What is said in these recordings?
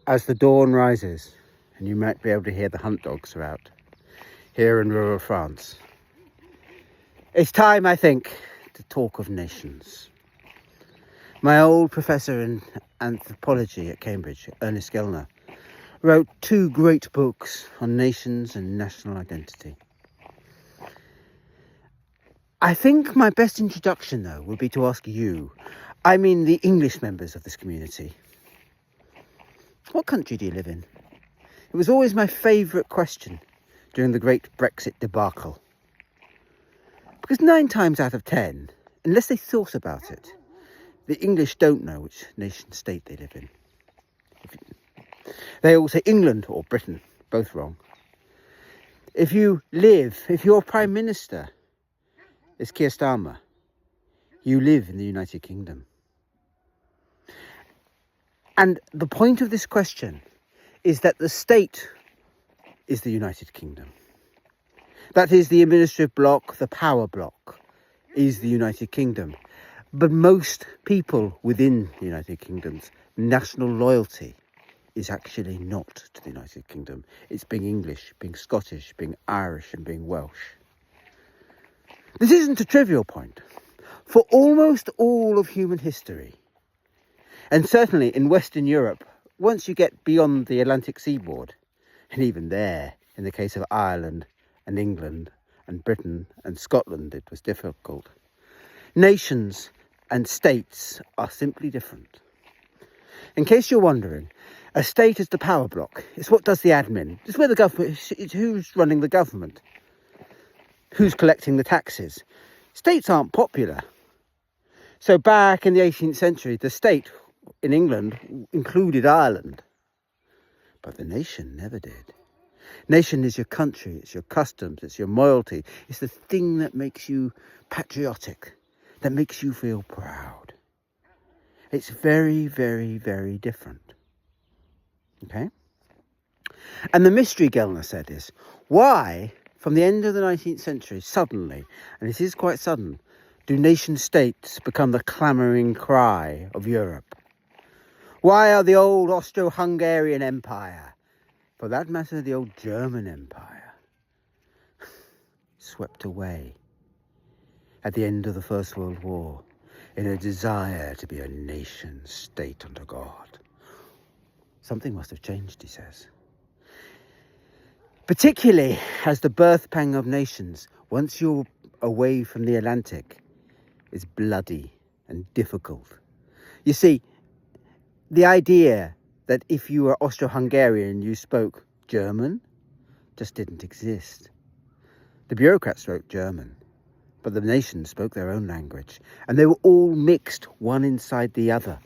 as the dawn rises, and you might be able to hear the hunt dogs are out here in rural France. It's time, I think, to talk of nations. My old professor in anthropology at Cambridge, Ernest Gellner, wrote 2 great books on nations and national identity. I think my best introduction, though, would be to ask you, I mean the English members of this community, what country do you live in? It was always my favourite question during the great Brexit debacle. Because 9 times out of 10, unless they thought about it, the English don't know which nation state they live in. They all say England or Britain, both wrong. If your Prime Minister is Keir Starmer, you live in the United Kingdom. And the point of this question is that the state is the United Kingdom. That is, the administrative bloc, the power bloc, is the United Kingdom. But most people within the United Kingdom's national loyalty is actually not to the United Kingdom. It's being English, being Scottish, being Irish and being Welsh. This isn't a trivial point. For almost all of human history, and certainly in Western Europe, once you get beyond the Atlantic seaboard, and even there, in the case of Ireland and England and Britain and Scotland, it was difficult. Nations and states are simply different. In case you're wondering, a state is the power bloc. It's what does the admin. It's where the government. It's who's running the government. Who's collecting the taxes. States aren't popular. So back in the 18th century, the state in England included Ireland. But the nation never did. Nation is your country, it's your customs, it's your loyalty. It's the thing that makes you patriotic, that makes you feel proud. It's very, very, very different. Okay? And the mystery, Gellner said, is why, from the end of the 19th century, suddenly, and it is quite sudden, do nation states become the clamouring cry of Europe? Why are the old Austro-Hungarian Empire, for that matter the old German Empire, swept away at the end of the First World War in a desire to be a nation state under God? Something must have changed, he says. Particularly as the birth pang of nations, once you're away from the Atlantic, is bloody and difficult. You see, the idea that if you were Austro-Hungarian you spoke German just didn't exist. The bureaucrats spoke German, but the nations spoke their own language, and they were all mixed one inside the other.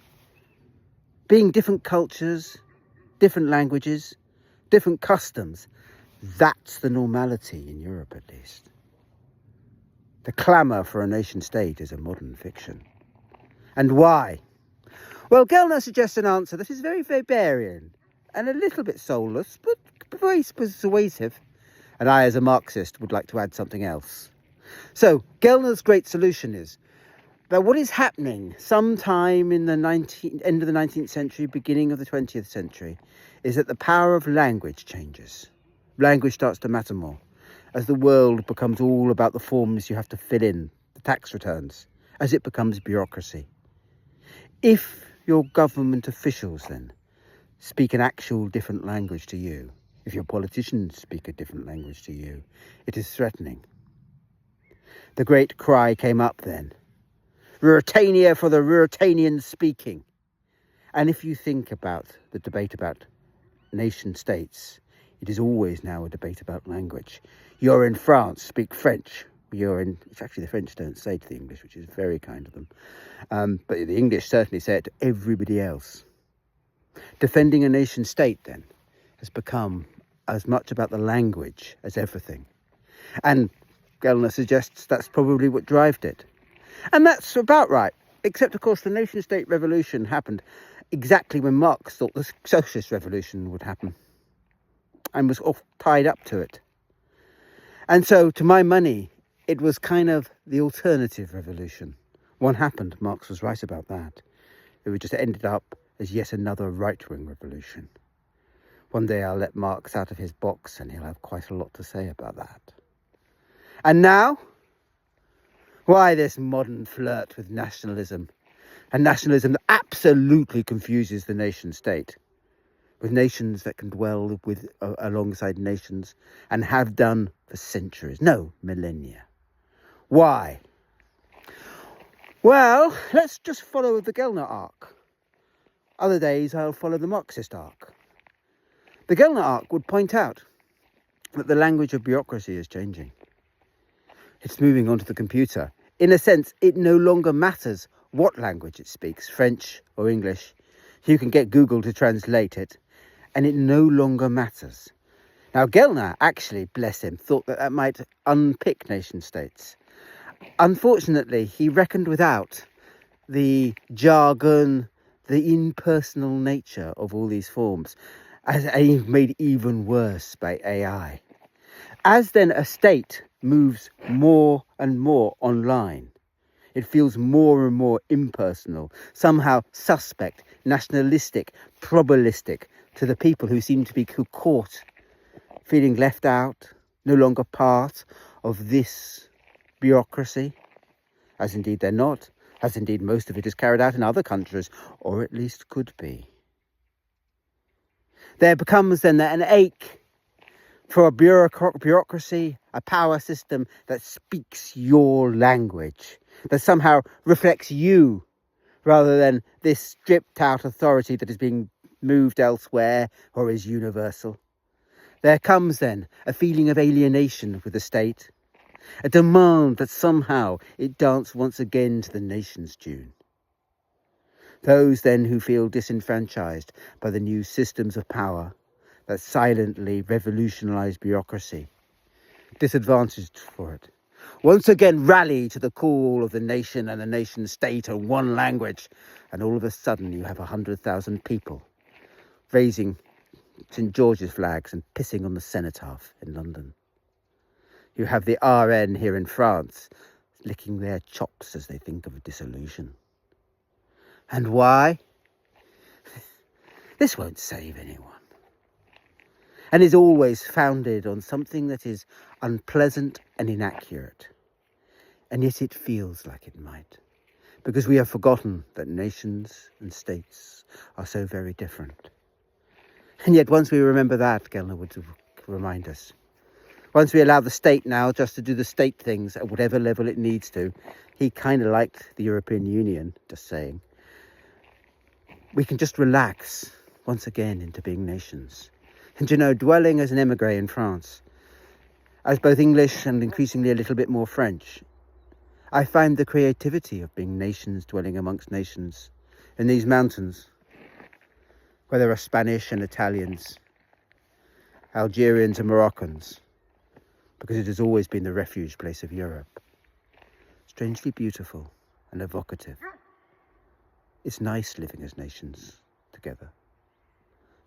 Being different cultures, different languages, different customs, that's the normality in Europe at least. The clamour for a nation state is a modern fiction. And why? Well, Gellner suggests an answer that is very Weberian and a little bit soulless, but very persuasive. And I, as a Marxist, would like to add something else. So, Gellner's great solution is that what is happening sometime in the end of the 19th century, beginning of the 20th century, is that the power of language changes. Language starts to matter more as the world becomes all about the forms you have to fill in, the tax returns, as it becomes bureaucracy. If your government officials then speak an actual different language to you, if your politicians speak a different language to you, it is threatening. The great cry came up then, Ruritania for the Ruritanian speaking. And if you think about the debate about nation states, it is always now a debate about language. You're in France, speak French. It's actually the French don't say to the English, which is very kind of them. But the English certainly say it to everybody else. Defending a nation state then has become as much about the language as everything. And Gellner suggests that's probably what drove it. And that's about right. Except, of course, the nation state revolution happened exactly when Marx thought the socialist revolution would happen, and was all tied up to it. And so, to my money, it was kind of the alternative revolution. One happened, Marx was right about that. It just ended up as yet another right-wing revolution. One day I'll let Marx out of his box and he'll have quite a lot to say about that. And now, why this modern flirt with nationalism? And nationalism that absolutely confuses the nation state, with nations that can dwell alongside nations and have done for centuries, no, millennia. Why? Well, let's just follow the Gellner arc. Other days I'll follow the Marxist arc. The Gellner arc would point out that the language of bureaucracy is changing. It's moving onto the computer. In a sense, it no longer matters what language it speaks, French or English. You can get Google to translate it, and it no longer matters. Now, Gellner actually, bless him, thought that might unpick nation states. Unfortunately, he reckoned without the jargon, the impersonal nature of all these forms, as made even worse by AI. As then a state moves more and more online, it feels more and more impersonal, somehow suspect, nationalistic, probabilistic to the people who seem to be caught, feeling left out, no longer part of this bureaucracy, as indeed they're not, as indeed most of it is carried out in other countries, or at least could be. There becomes then an ache for a bureaucracy, a power system that speaks your language, that somehow reflects you, rather than this stripped out authority that is being moved elsewhere or is universal. There comes then a feeling of alienation with the state, a demand that somehow it dance once again to the nation's tune. Those then who feel disenfranchised by the new systems of power that silently revolutionise bureaucracy, disadvantaged for it, once again rally to the call of the nation and the nation state and one language, and all of a sudden you have 100,000 people raising St George's flags and pissing on the cenotaph in London. You have the RN here in France licking their chops as they think of dissolution. And why? This won't save anyone, and is always founded on something that is unpleasant and inaccurate. And yet it feels like it might, because we have forgotten that nations and states are so very different. And yet once we remember that, Gellner would remind us, once we allow the state now just to do the state things at whatever level it needs to, he kind of liked the European Union, just saying, we can just relax once again into being nations. And you know, dwelling as an émigré in France, as both English and increasingly a little bit more French, I find the creativity of being nations dwelling amongst nations in these mountains, where there are Spanish and Italians, Algerians and Moroccans, because it has always been the refuge place of Europe. Strangely beautiful and evocative. It's nice living as nations together.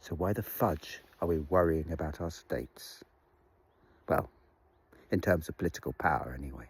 So why the fudge are we worrying about our states? Well, in terms of political power anyway.